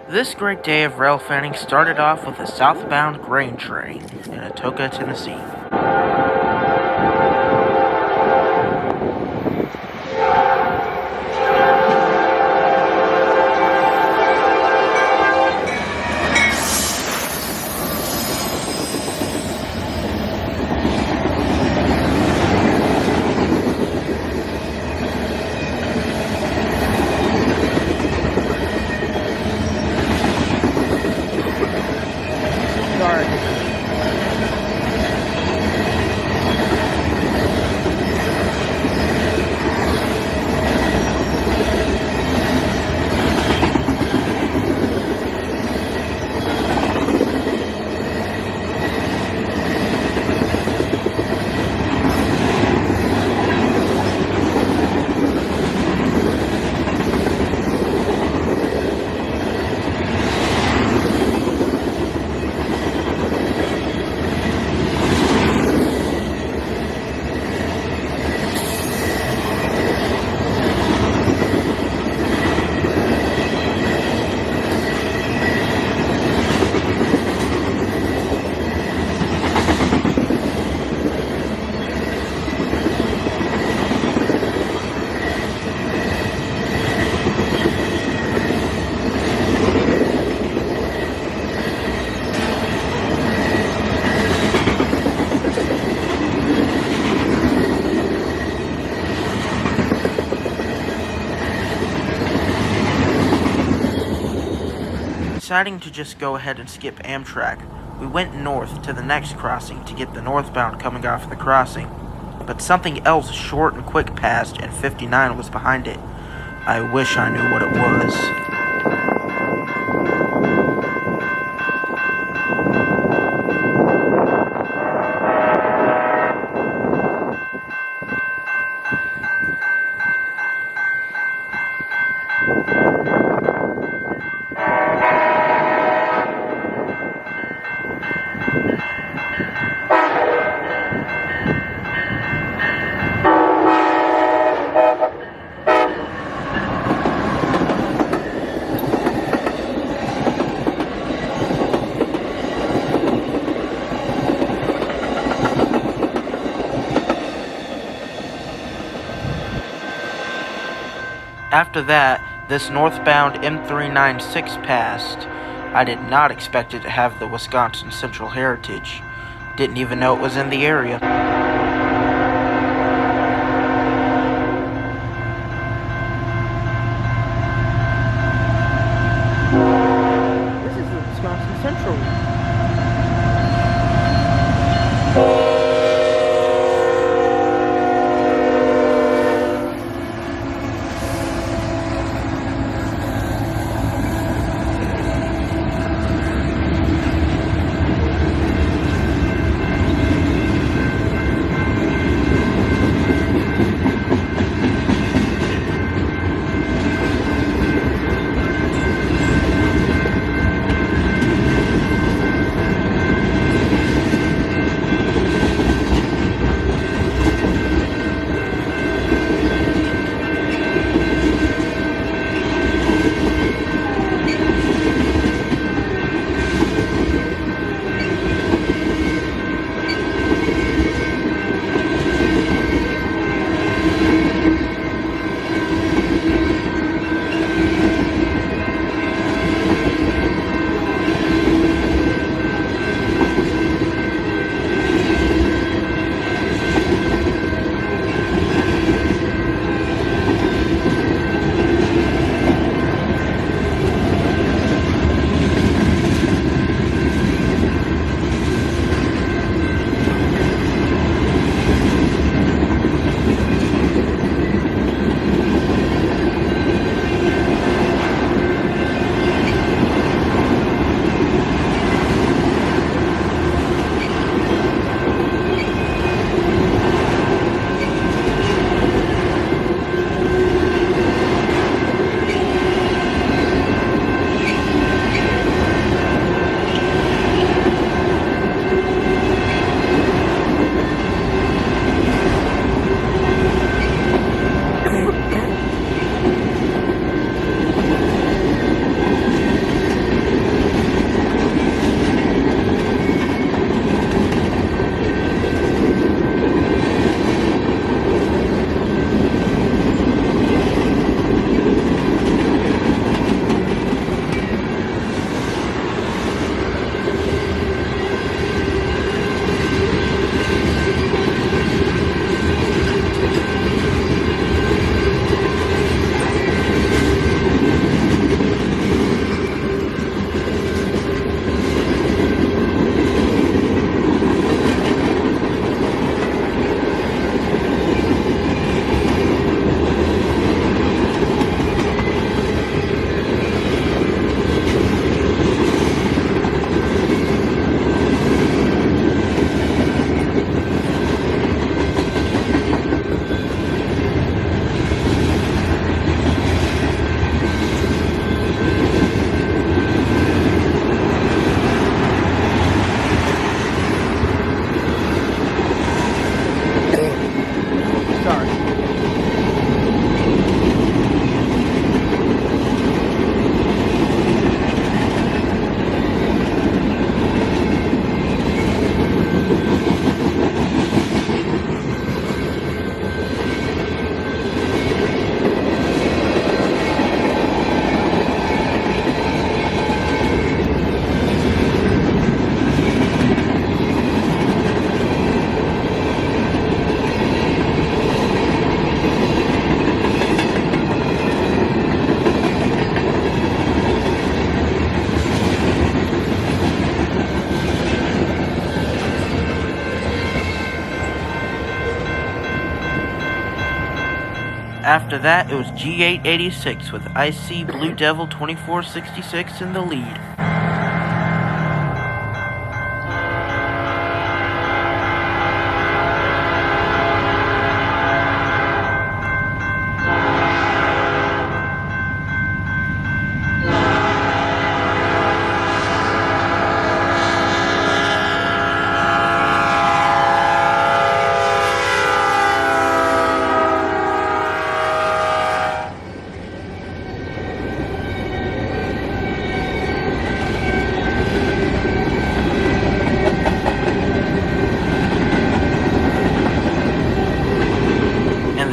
This great day of railfanning started off with a southbound grain train in Atoka, Tennessee. Deciding to just go ahead and skip Amtrak, we went north to the next crossing to get the northbound coming off the crossing, but something else short and quick passed and 59 was behind it. I wish I knew what it was. After that, this northbound M396 passed. I did not expect it to have the Wisconsin Central Heritage. Didn't even know it was in the area. This is the Wisconsin Central. After that, it was G886 with IC Blue Devil 2466 in the lead.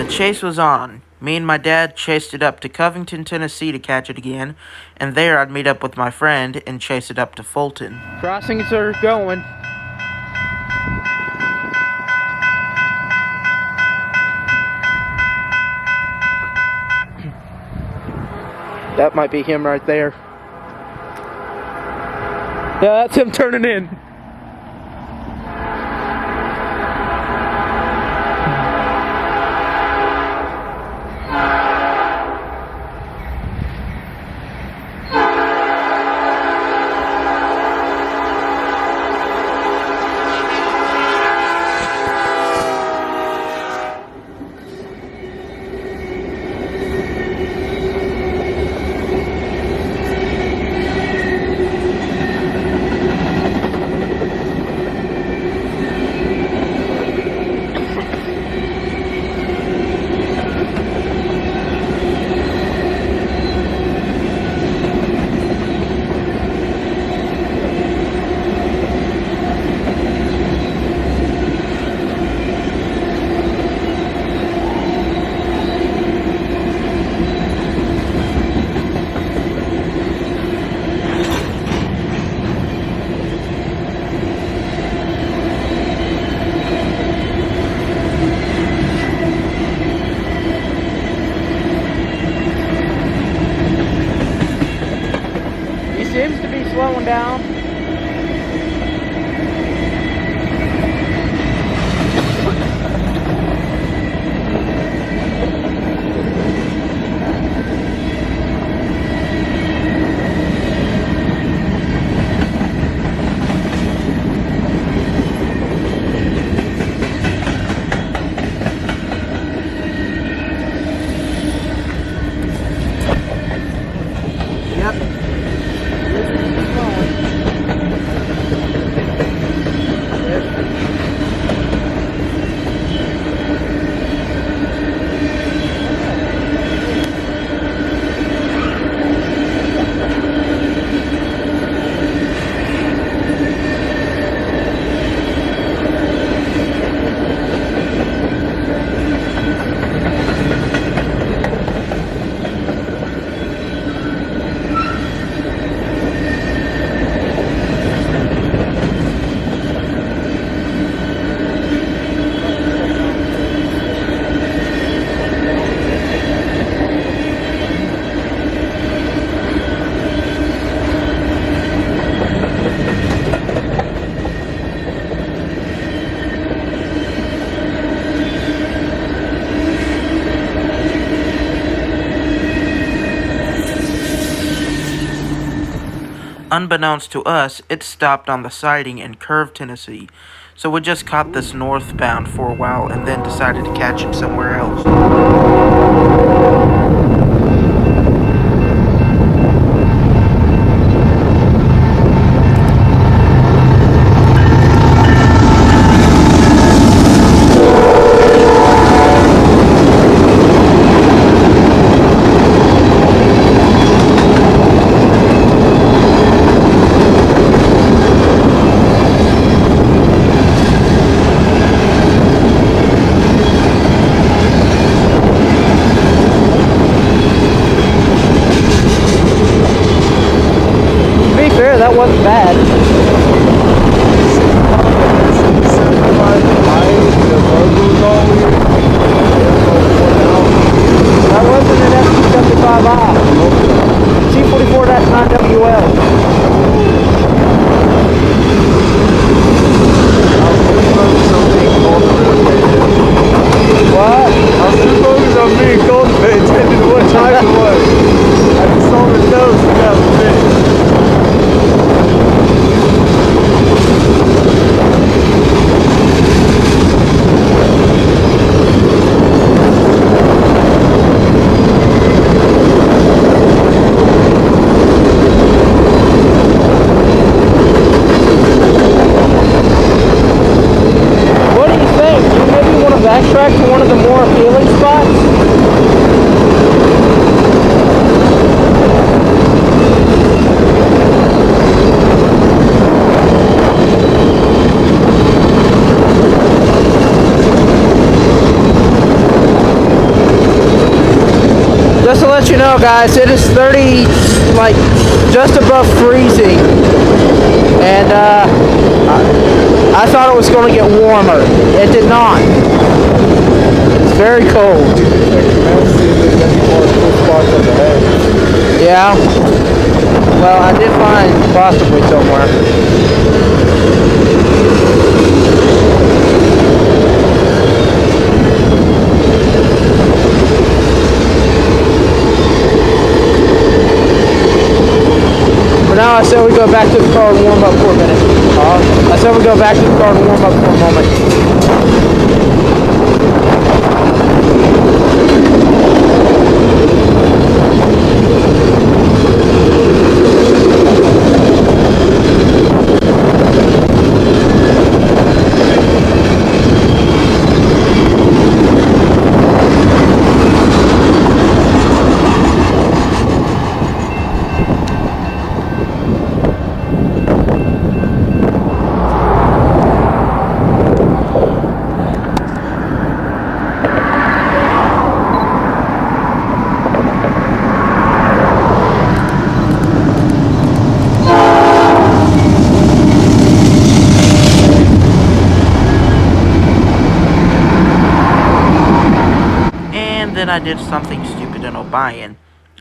Chase was on. Me and my dad chased it up to Covington, Tennessee to catch it again, and there I'd meet up with my friend and chase it up to Fulton. Crossings are going. That might be him right there. Yeah, that's him turning in. Seems to be slowing down. Unbeknownst to us, it stopped on the siding in Curve, Tennessee, so we just caught this northbound for a while and then decided to catch it somewhere else. That wasn't bad. That wasn't an F275i. C44-9WL. What? I was just focused on being cold. know, guys, it is 30, like, just above freezing, and I thought it was going to get warmer. It did not. It's very cold. Yeah. Well, I did find possibly somewhere. For now, I said we go back to the car and warm up for a minute. I said we go back to the car and warm up for a moment. Then I did something stupid in Obion.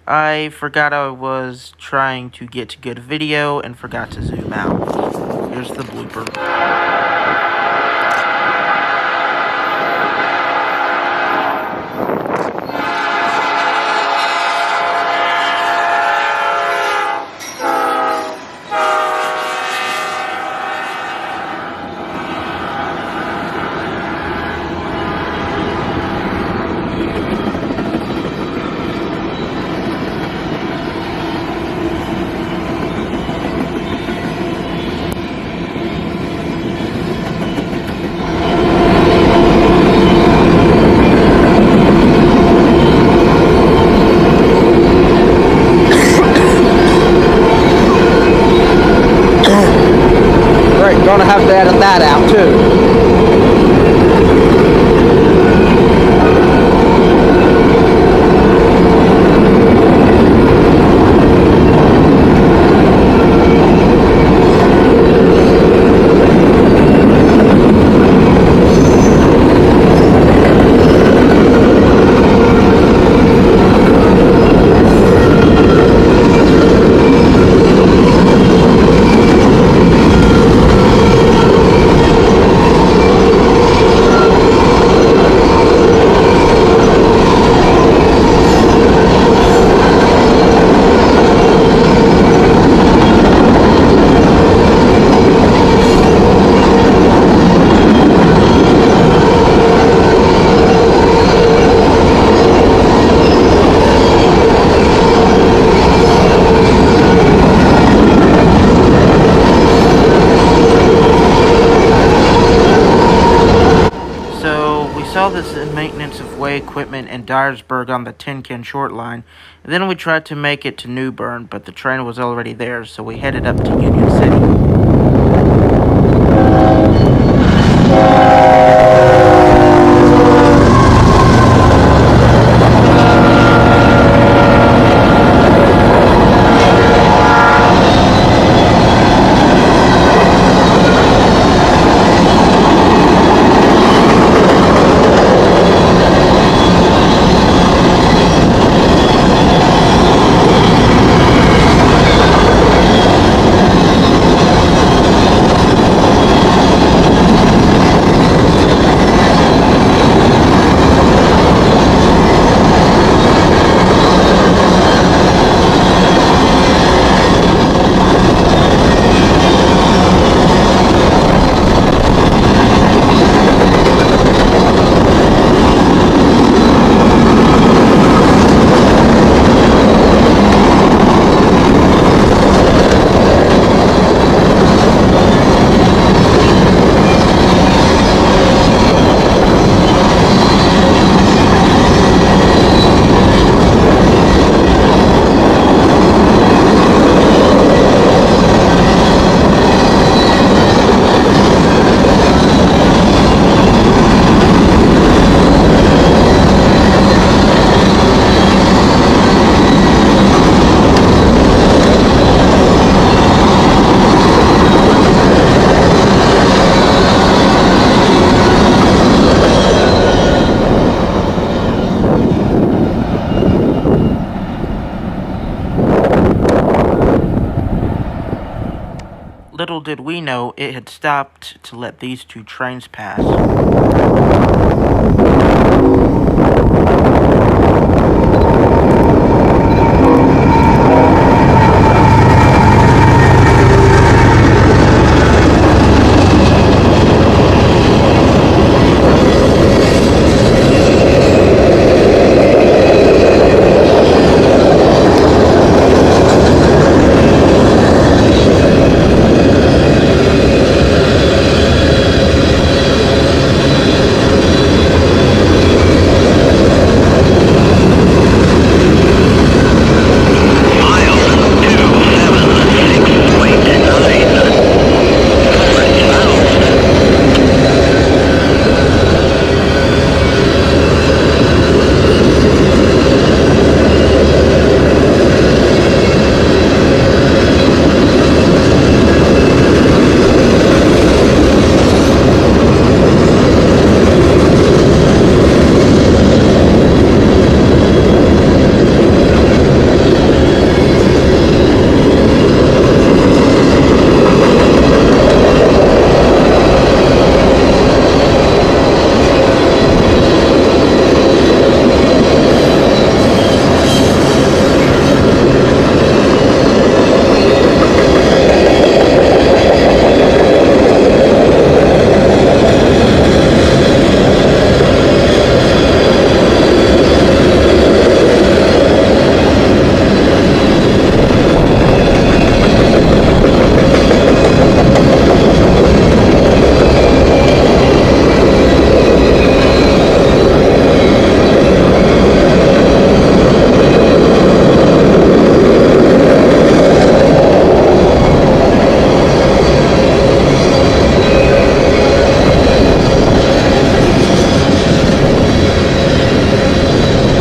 I forgot I was trying to get good video and forgot to zoom out. Here's the blooper. Gonna have to edit that out too. Saw this maintenance of way equipment in Dyersburg on the Tin-Can short line, and then we tried to make it to New Bern, but the train was already there, so we headed up to Union City. Little did we know it had stopped to let these two trains pass.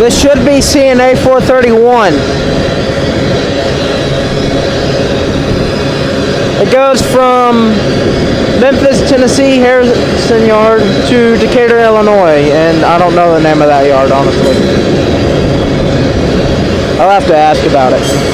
This should be CNA 431. It goes from Memphis, Tennessee, Harrison Yard to Decatur, Illinois, and I don't know the name of that yard, honestly. I'll have to ask about it.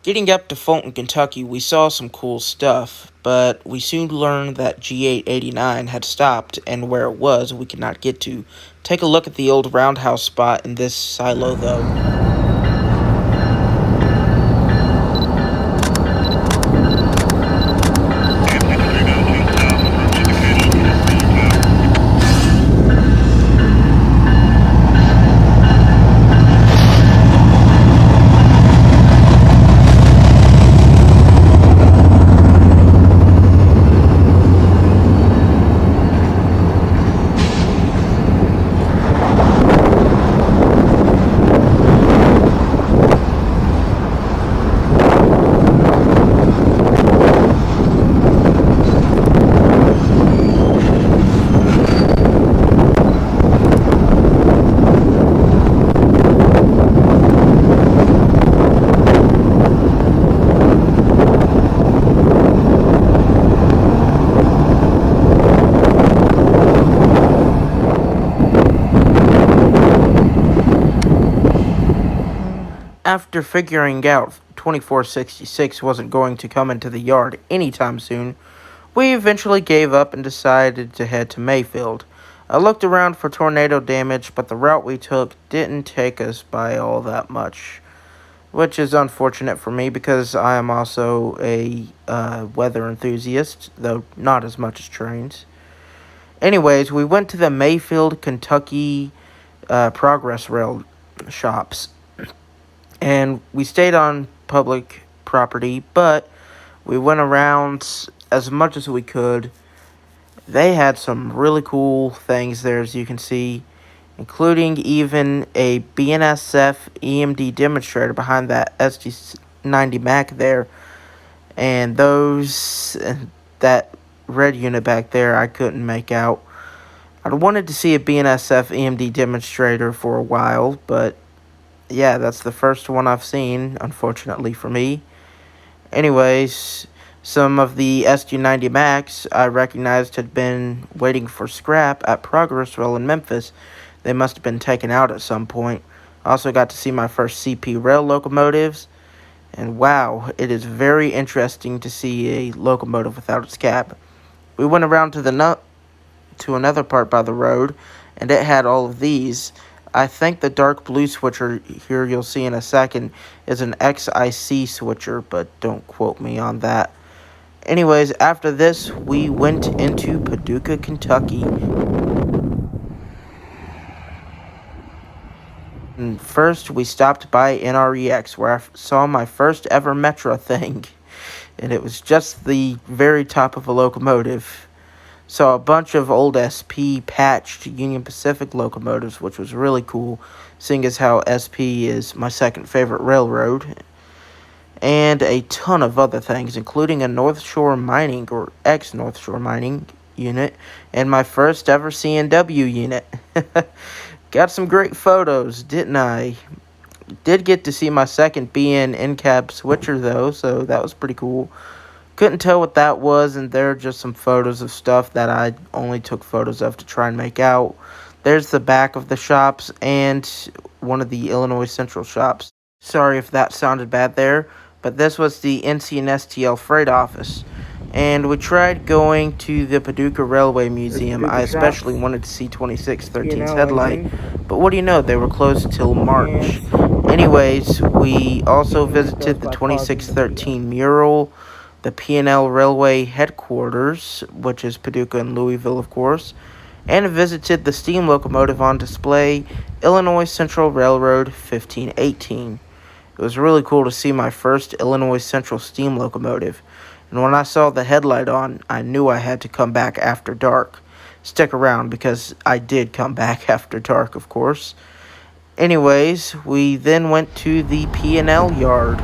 Getting up to Fulton, Kentucky, we saw some cool stuff, but we soon learned that G889 had stopped, and where it was, we could not get to. Take a look at the old roundhouse spot in this silo, though. After figuring out 2466 wasn't going to come into the yard anytime soon, we eventually gave up and decided to head to Mayfield. I looked around for tornado damage, but the route we took didn't take us by all that much, which is unfortunate for me because I am also a weather enthusiast, though not as much as trains. Anyways, we went to the Mayfield, Kentucky Progress Rail shops, and we stayed on public property, but we went around as much as we could. They had some really cool things there, as you can see, including even a BNSF EMD demonstrator behind that SD90 Mac there, and that red unit back there I couldn't make out. I wanted to see a BNSF EMD demonstrator for a while, but yeah, that's the first one I've seen, unfortunately for me. Anyways, some of the SG90 Macs I recognized had been waiting for scrap at Progress Rail in Memphis. They must have been taken out at some point. I also got to see my first CP rail locomotives, and wow, it is very interesting to see a locomotive without its cab. We went around to another part by the road, and it had all of these. I think the dark blue switcher here you'll see in a second is an XIC switcher, but don't quote me on that. Anyways, after this, we went into Paducah, Kentucky. And first, we stopped by NREX, where I saw my first ever Metro thing, and it was just the very top of a locomotive. Saw a bunch of old SP patched Union Pacific locomotives, which was really cool, seeing as how SP is my second favorite railroad. And a ton of other things, including a North Shore Mining, or ex-North Shore Mining unit, and my first ever CNW unit. Got some great photos, didn't I? Did get to see my second BN in-cab switcher, though, so that was pretty cool. Couldn't tell what that was, and there are just some photos of stuff that I only took photos of to try and make out. There's the back of the shops and one of the Illinois Central shops. Sorry if that sounded bad there, but this was the NC and STL freight office. And we tried going to the Paducah Railway Museum. I especially wanted to see 2613's headlight, but what do you know, they were closed till March. Anyways, we also visited the 2613 mural, the P&L Railway headquarters, which is Paducah and Louisville, of course, and visited the steam locomotive on display, Illinois Central Railroad 1518. It was really cool to see my first Illinois Central steam locomotive, and when I saw the headlight on, I knew I had to come back after dark. Stick around, because I did come back after dark, of course. Anyways, we then went to the P&L yard.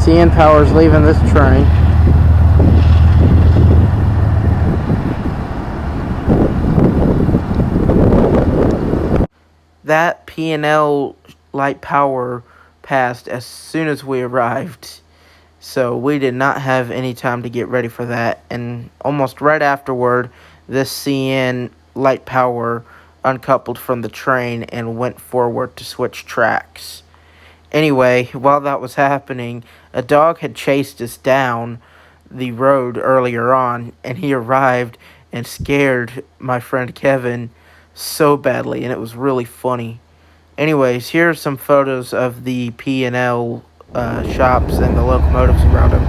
CN Power's leaving this train. That P&L light power passed as soon as we arrived, so we did not have any time to get ready for that, and almost right afterward, this CN light power uncoupled from the train and went forward to switch tracks. Anyway, while that was happening, a dog had chased us down the road earlier on, and he arrived and scared my friend Kevin so badly, and it was really funny. Anyways, here are some photos of the P&L shops and the locomotives around them.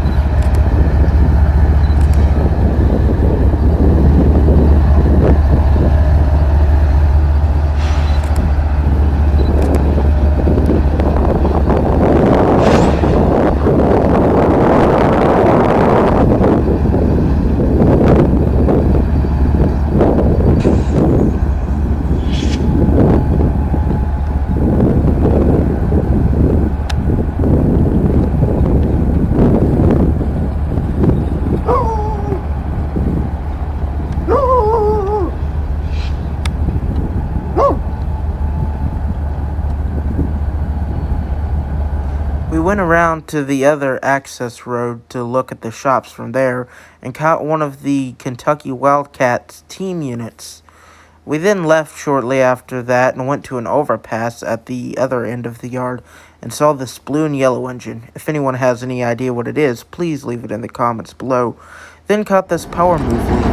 went around to the other access road to look at the shops from there and caught one of the Kentucky Wildcats team units. We then left shortly after that and went to an overpass at the other end of the yard and saw this blue and yellow engine. If anyone has any idea what it is, please leave it in the comments below. Then caught this power move leaving.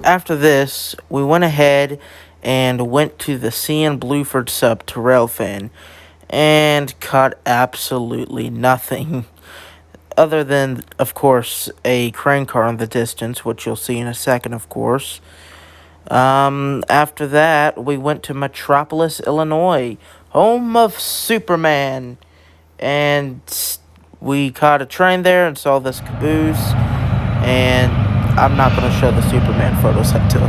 After this, we went ahead and went to the CN Blueford sub to Railfan and caught absolutely nothing. Other than, of course, a crane car in the distance, which you'll see in a second, of course. After that, we went to Metropolis, Illinois, home of Superman. And we caught a train there and saw this caboose. And I'm not going to show the Superman photos I took.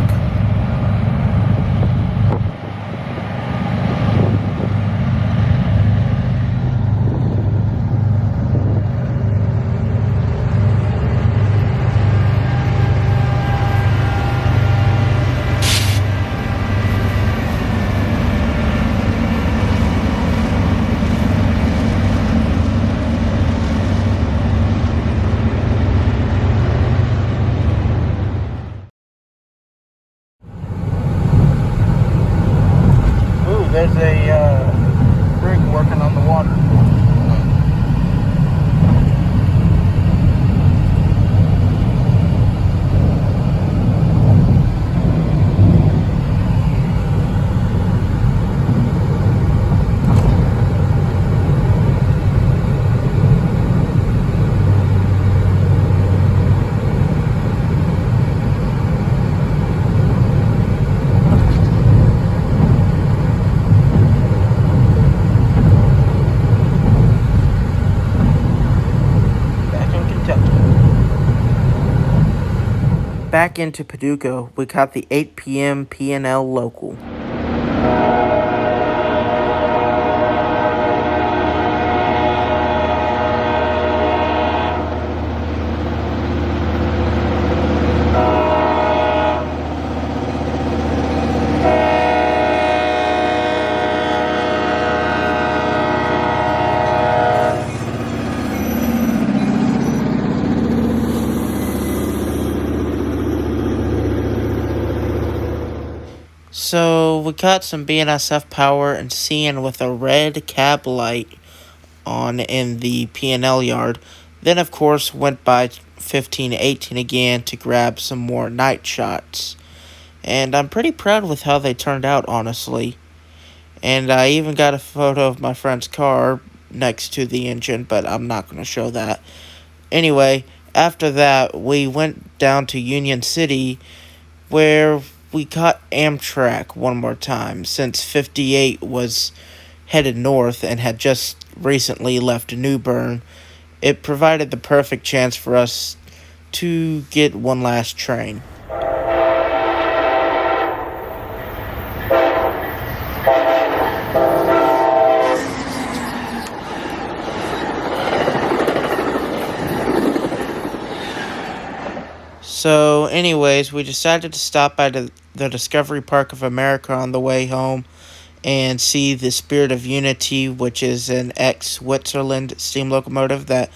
There's a rig working on the water. Back into Paducah, we caught the 8 p.m. P&L local. So we got some BNSF power and CN with a red cab light on in the P&L yard. Then of course went by 1518 again to grab some more night shots. And I'm pretty proud with how they turned out, honestly. And I even got a photo of my friend's car next to the engine, but I'm not going to show that. Anyway, after that, we went down to Union City, where we caught Amtrak one more time, since 58 was headed north and had just recently left New Bern. It provided the perfect chance for us to get one last train. So, anyways, we decided to stop by the Discovery Park of America on the way home and see the Spirit of Unity, which is an ex-Switzerland steam locomotive that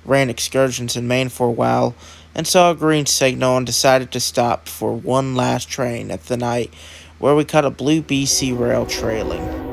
ran excursions in Maine for a while, and saw a green signal and decided to stop for one last train at the night, where we caught a blue BC rail trailing.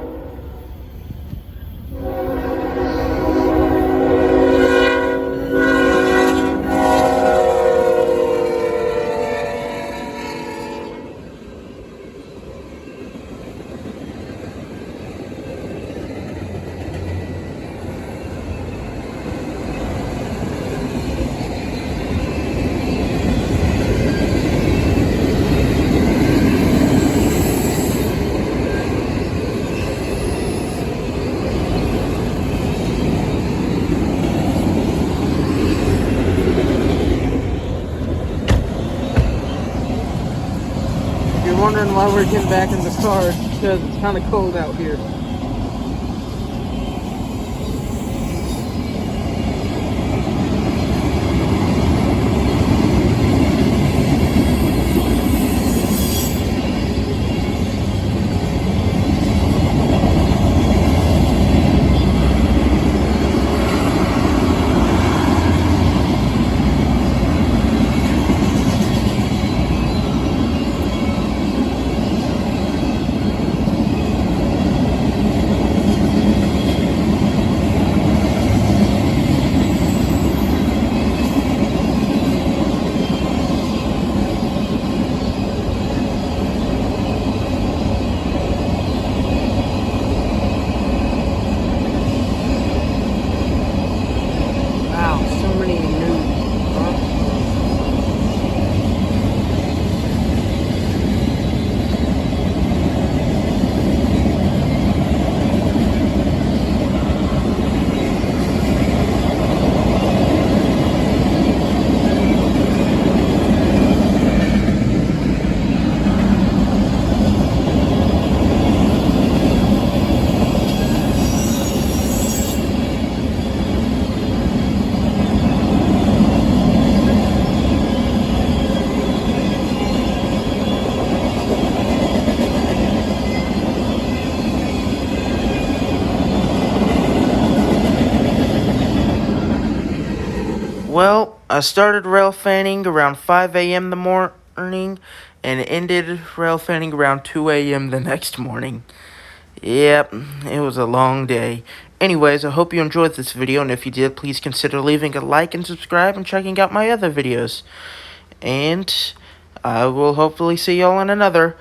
Wondering why we're getting back in the car, because it's kind of cold out here. Well, I started railfanning around 5 a.m. the morning and ended railfanning around 2 a.m. the next morning. Yep, it was a long day. Anyways, I hope you enjoyed this video, and if you did, please consider leaving a like and subscribe and checking out my other videos. And I will hopefully see y'all in another.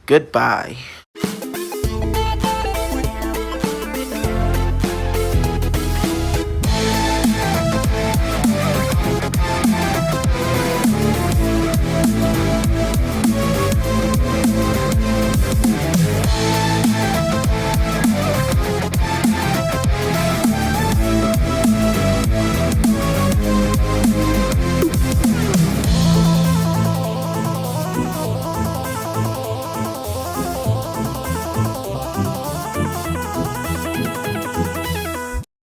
Goodbye.